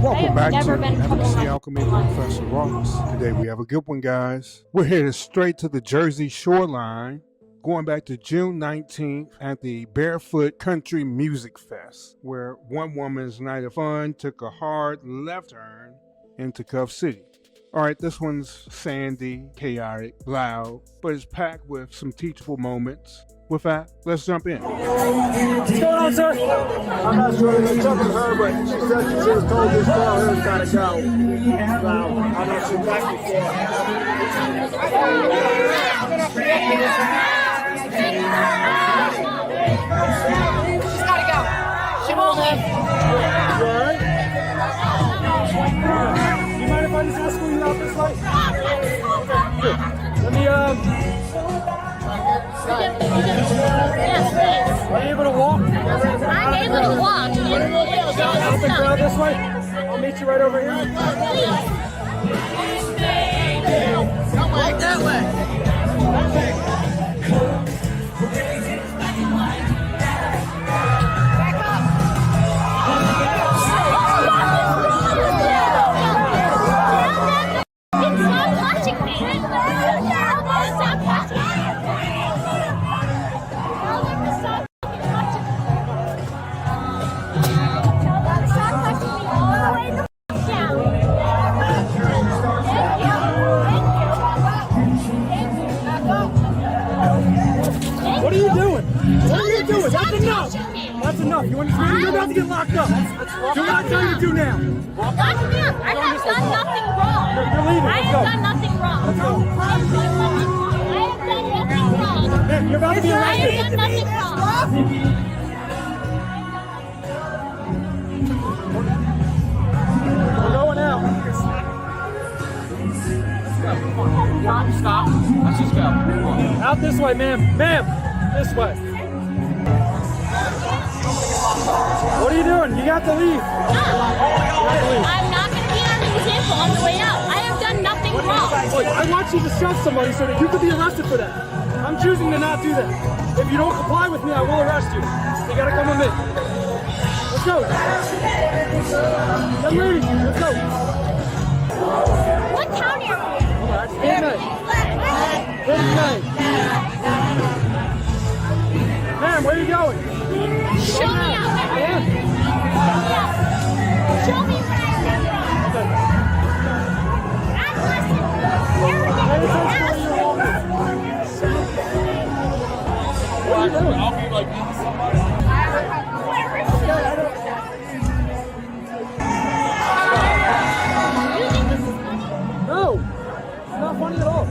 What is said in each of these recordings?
Welcome back to Advocacy Alchemy with Professor Ross. Today we have a good one, guys. We're headed straight to the Jersey shoreline, going back to June 19th at the Barefoot Country Music Fest, where one woman's night of fun took a hard left turn into Cuff City. Alright, this one's sandy, chaotic, loud, but it's packed with some teachable moments. With that, let's jump in. What's going on, sir? I'm not sure they're jumping her, but she said she was told this girl here's gotta go. So, I'm not sure exactly for. She's gotta go. She won't live. You alright? You mind if I just escort you out this way? Good. Let me, Yes, please. Are you able to walk? I'm able to walk. Out the crowd this way? I'll meet you right over here. Don't walk that way. Stop touching me. Stop touching me. What are you doing? What are you doing? That's enough. That's enough. You understand? You're about to get locked up. Do what I tell you to do now. Lock me up. I have done nothing wrong. You're leaving. I have done nothing wrong. Let's go. I have done nothing wrong. Man, you're about to be I arrested. have done nothing wrong. We're going out. Stop. Let's just go. Out this way, ma'am. Ma'am, this way. What are you doing? You got to leave. I'm not going to be an example on the way out. I have done nothing wrong. Look, I want you to shove somebody so that you could be arrested for that. I'm choosing to not do that. If you don't comply with me, I will arrest you. You gotta come with me. Let's go. Young lady, let's go. What town are you in? Good night. Good night. Ma'am, where are you going? Show me out. I am. Show me where I am. What are you doing? I'll be like somebody. No, it's not funny at all.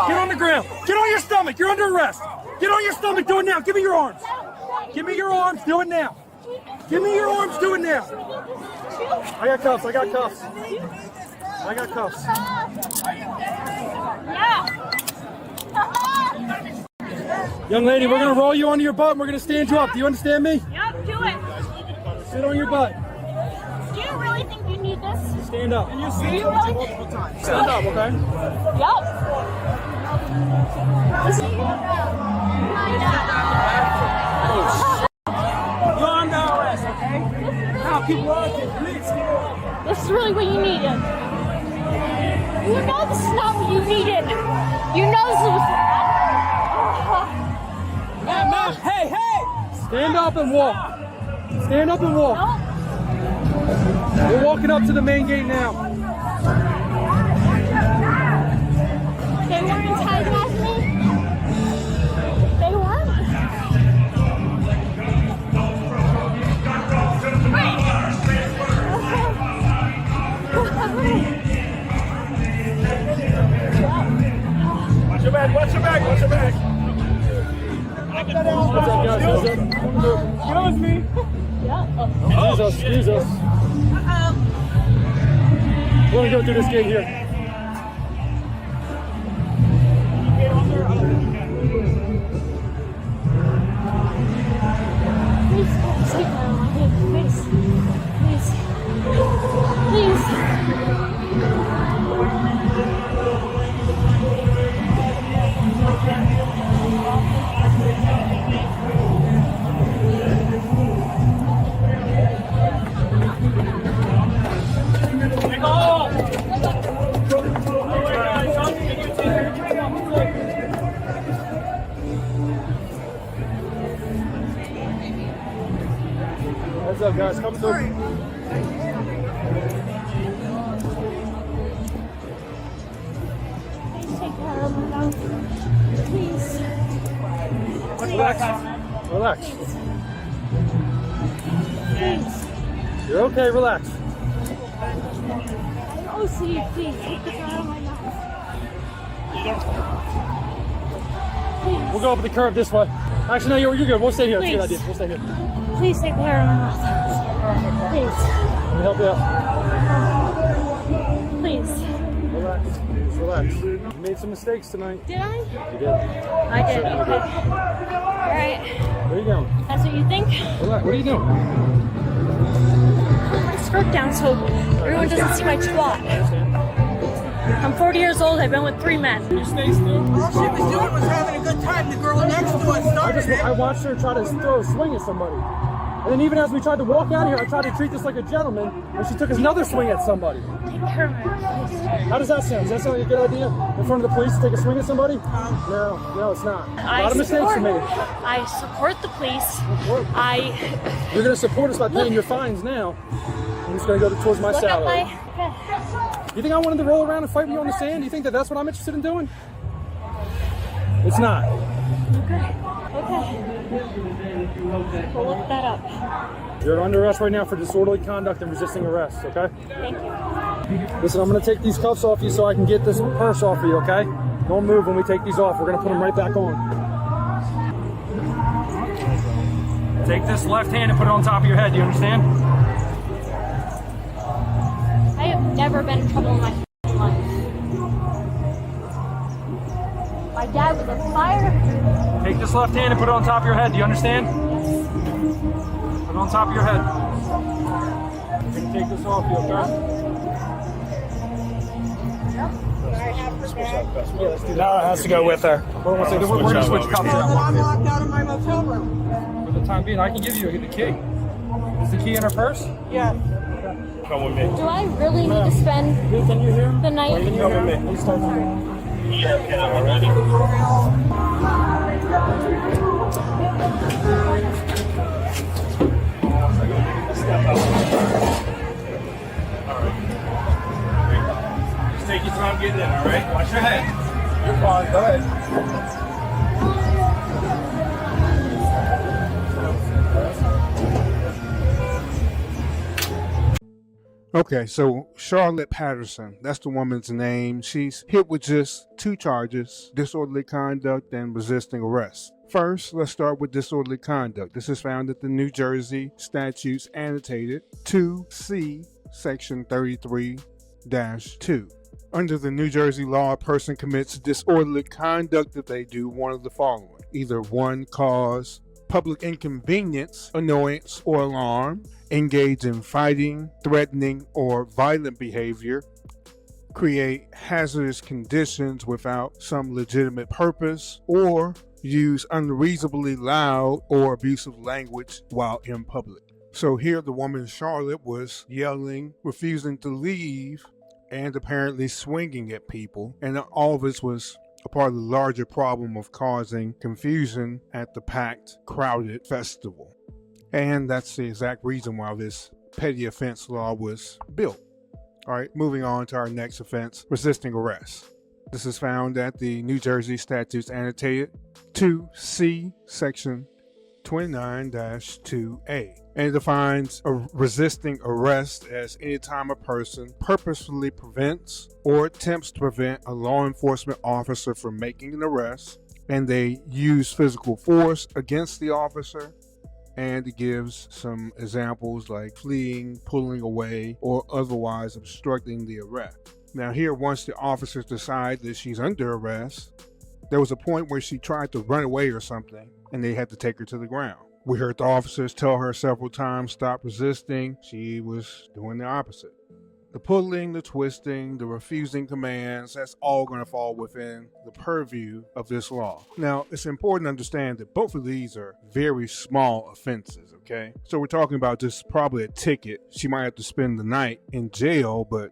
Get on the ground. Get on your stomach. You're under arrest. Get on your stomach. Do it now. Give me your arms. Give me your arms. Do it now. Give me your arms. Do it now. I got cuffs. I got cuffs. I got cuffs. Young lady, we're going to roll you onto your butt and we're going to stand you up. Do you understand me? Yep, do it. Sit on your butt. Do you really think you need this? Stand up. Do you really think? Stand up, okay? Yep. You're under arrest, okay? Now keep walking, please. This is really what you needed. You know this is not what you needed. You know this was... Ma'am, hey, hey! Stand up and walk. Stand up and walk. No. We're walking up to the main gate now. They weren't antagonizing me. They weren't. Watch your back, watch your back, watch your back. What's up, guys? What's up? Get on with me. Excuse us. We're gonna go through this gate here. Please, take my hand, please. Please. Please. up, guys? Come through. Please take care of my mouth. Please. Relax. Relax. Please. You're okay, relax. Oh, see, please take the care of my mouth. Please. We'll go up the curb this way. Actually, no, you're good. We'll stay here. That's a good idea. We'll stay here. Please take care of my mouth. Please. Let me help you out. Please. Relax. Just relax. You made some mistakes tonight. Did I? You did. I did. Okay. Alright. Where are you going? That's what you think? Relax. What are you doing? Put my skirt down so everyone doesn't see my twat. I'm 40 years old. I've been with 3 men. You stay still. All she was doing was having a good time. The girl next to us started it. I watched her try to throw a swing at somebody. And then even as we tried to walk out of here, I tried to treat this like a gentleman, and she took another swing at somebody. Take care of my mouth, please. How does that sound? Does that sound like a good idea? In front of the police to take a swing at somebody? No, it's not. A lot of mistakes are made. I support the police. You're going to support us by paying your fines now. I'm just going to go towards my Look at salary. my... You think I wanted to roll around and fight with you on the sand? Do you think that that's what I'm interested in doing? It's not. Okay. We'll look that up. You're under arrest right now for disorderly conduct and resisting arrest, okay? Thank you. Listen, I'm going to take these cuffs off you so I can get this purse off of you, okay? Don't move when we take these off. We're going to put them right back on. Take this left hand and put it on top of your head. Do you understand? I have never been in trouble in my life. My dad was a fire. Take this left hand and put it on top of your head. Do you understand? Put it on top of your head. I'm going to take this off you, okay? Yeah, let's do that. No, it has to go with her. Hold on one second. We're going to switch cups Well, out. I'm locked out of my motel room. For the time being, I can give you the key. Is the key in her purse? Yeah. Come with me. Do I really need to spend Can you hear him? the night? Can you hear me? Please start Just take your time getting in, all right? Watch your head. You're fine. Go ahead. Okay, so Charlotte Patterson, that's the woman's name. She's hit with just 2 charges, disorderly conduct and resisting arrest. First, let's start with disorderly conduct. This is found at the New Jersey Statutes Annotated 2C, Section 33-2. Under the New Jersey law, a person commits disorderly conduct if they do one of the following. Either 1, cause public inconvenience, annoyance, or alarm, engage in fighting, threatening, or violent behavior, create hazardous conditions without some legitimate purpose, or use unreasonably loud or abusive language while in public. So here the woman Charlotte was yelling, refusing to leave, and apparently swinging at people, and all of this was a part of the larger problem of causing confusion at the packed, crowded festival. And that's the exact reason why this petty offense law was built. All right, moving on to our next offense, resisting arrest. This is found at the New Jersey Statutes Annotated 2C, Section 29-2A. And it defines a resisting arrest as any time a person purposefully prevents or attempts to prevent a law enforcement officer from making an arrest, and they use physical force against the officer. And it gives some examples like fleeing, pulling away, or otherwise obstructing the arrest. Now here, once the officers decide that she's under arrest, there was a point where she tried to run away or something, and they had to take her to the ground. We heard the officers tell her several times, stop resisting. She was doing the opposite. The pulling, the twisting, the refusing commands, that's all going to fall within the purview of this law. Now, it's important to understand that both of these are very small offenses, okay? So we're talking about just probably a ticket. She might have to spend the night in jail, but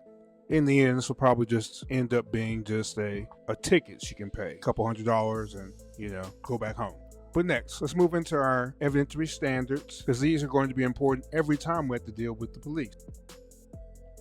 in the end, this will probably just end up being just a ticket she can pay, a couple $100 and, go back home. But next, let's move into our evidentiary standards, because these are going to be important every time we have to deal with the police.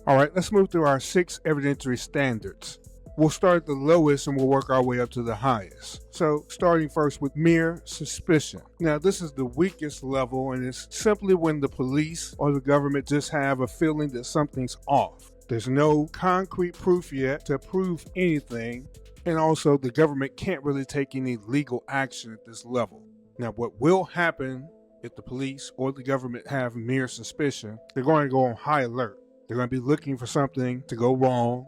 All right, let's move through our 6 evidentiary standards. We'll start at the lowest and we'll work our way up to the highest. So starting first with mere suspicion. Now this is the weakest level, and it's simply when the police or the government just have a feeling that something's off. There's no concrete proof yet to prove anything, and also the government can't really take any legal action at this level. Now what will happen if the police or the government have mere suspicion? They're going to go on high alert. They're going to be looking for something to go wrong.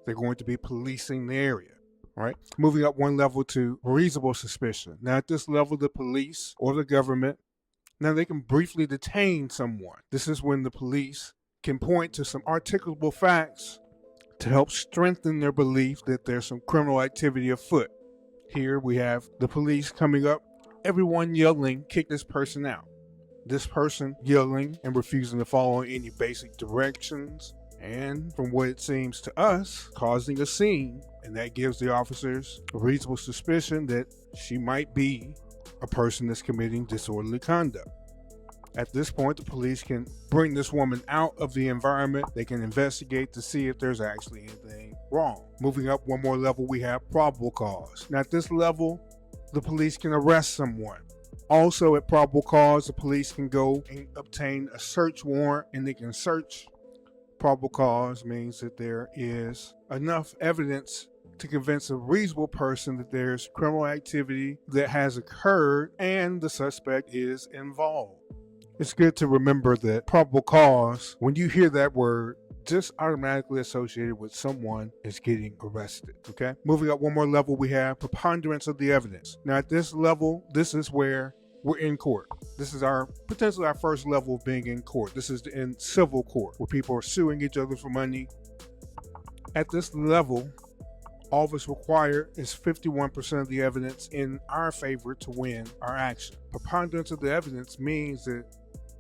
They're going to be policing the area, right? Moving up one level to reasonable suspicion. Now at this level, the police or the government, now they can briefly detain someone. This is when the police can point to some articulable facts to help strengthen their belief that there's some criminal activity afoot. Here we have the police coming up, everyone yelling, "Kick this person out." This person yelling and refusing to follow any basic directions, and from what it seems to us, causing a scene, and that gives the officers a reasonable suspicion that she might be a person that's committing disorderly conduct. At this point, the police can bring this woman out of the environment. They can investigate to see if there's actually anything wrong. Moving up one more level, we have probable cause. Now at this level, the police can arrest someone. Also at probable cause, the police can go and obtain a search warrant, and they can search. Probable cause means that there is enough evidence to convince a reasonable person that there's criminal activity that has occurred and the suspect is involved. It's good to remember that probable cause, when you hear that word, just automatically associated with someone is getting arrested, okay?Moving up one more level, we have preponderance of the evidence. Now at this level, this is where we're in court. This is potentially our first level of being in court. This is in civil court, where people are suing each other for money. At this level, all that's required is 51% of the evidence in our favor to win our action. Preponderance of the evidence means that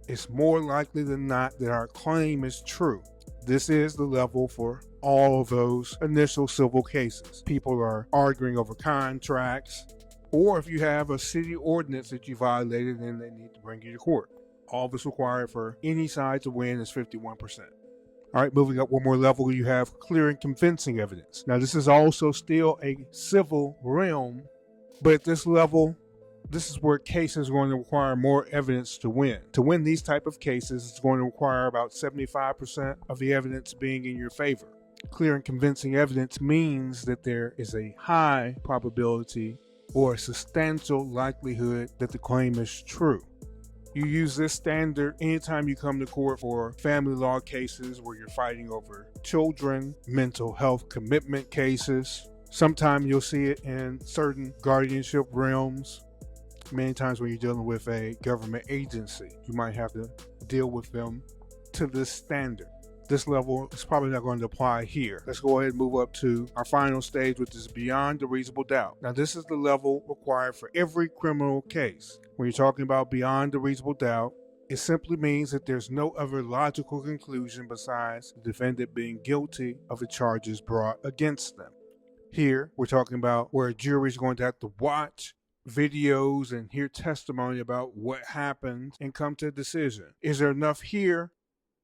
it's more likely than not that our claim is true. This is the level for all of those initial civil cases. People are arguing over contracts, or if you have a city ordinance that you violated and they need to bring you to court. All that's required for any side to win is 51%. All right, moving up one more level, you have clear and convincing evidence. Now, this is also still a civil realm, but at this level, this is where cases are going to require more evidence to win. To win these type of cases, it's going to require about 75% of the evidence being in your favor. Clear and convincing evidence means that there is a high probability or a substantial likelihood that the claim is true. You use this standard anytime you come to court for family law cases where you're fighting over children, mental health commitment cases. Sometimes you'll see it in certain guardianship realms. Many times when you're dealing with a government agency, you might have to deal with them to this standard. This level is probably not going to apply here. Let's go ahead and move up to our final stage, which is beyond a reasonable doubt. Now, this is the level required for every criminal case. When you're talking about beyond a reasonable doubt, it simply means that there's no other logical conclusion besides the defendant being guilty of the charges brought against them. Here, we're talking about where a jury is going to have to watch videos and hear testimony about what happened and come to a decision. Is there enough here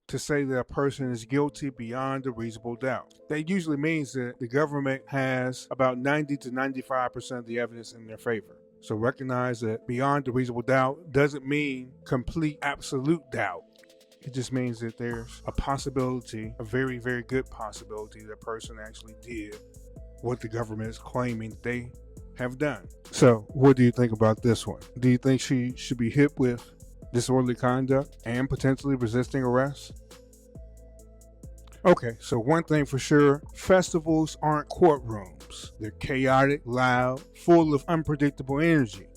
to say that a person is guilty beyond a reasonable doubt? That usually means that the government has about 90 to 95% of the evidence in their favor. So recognize that beyond a reasonable doubt doesn't mean complete absolute doubt. It just means that there's a possibility, a very, very good possibility that a person actually did what the government is claiming they have done. So what do you think about this one? Do you think she should be hit with disorderly conduct and potentially resisting arrest? Okay, so one thing for sure, festivals aren't courtrooms. They're chaotic, loud, full of unpredictable energy.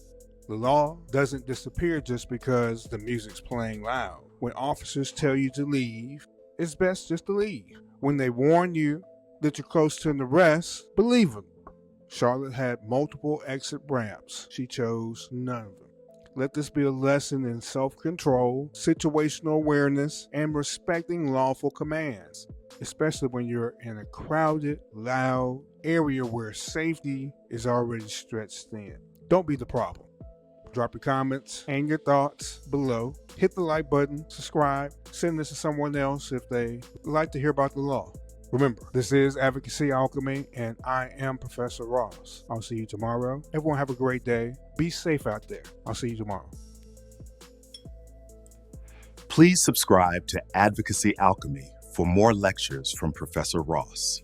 The law doesn't disappear just because the music's playing loud. When officers tell you to leave, it's best just to leave. When they warn you that you're close to an arrest, believe them. Charlotte had multiple exit ramps. She chose none of them. Let this be a lesson in self-control, situational awareness, and respecting lawful commands, especially when you're in a crowded, loud area where safety is already stretched thin. Don't be the problem. Drop your comments and your thoughts below. Hit the like button, subscribe, send this to someone else if they like to hear about the law. Remember, this is Advocacy Alchemy, and I am Professor Ross. I'll see you tomorrow. Everyone have a great day. Be safe out there. I'll see you tomorrow. Please subscribe to Advocacy Alchemy for more lectures from Professor Ross.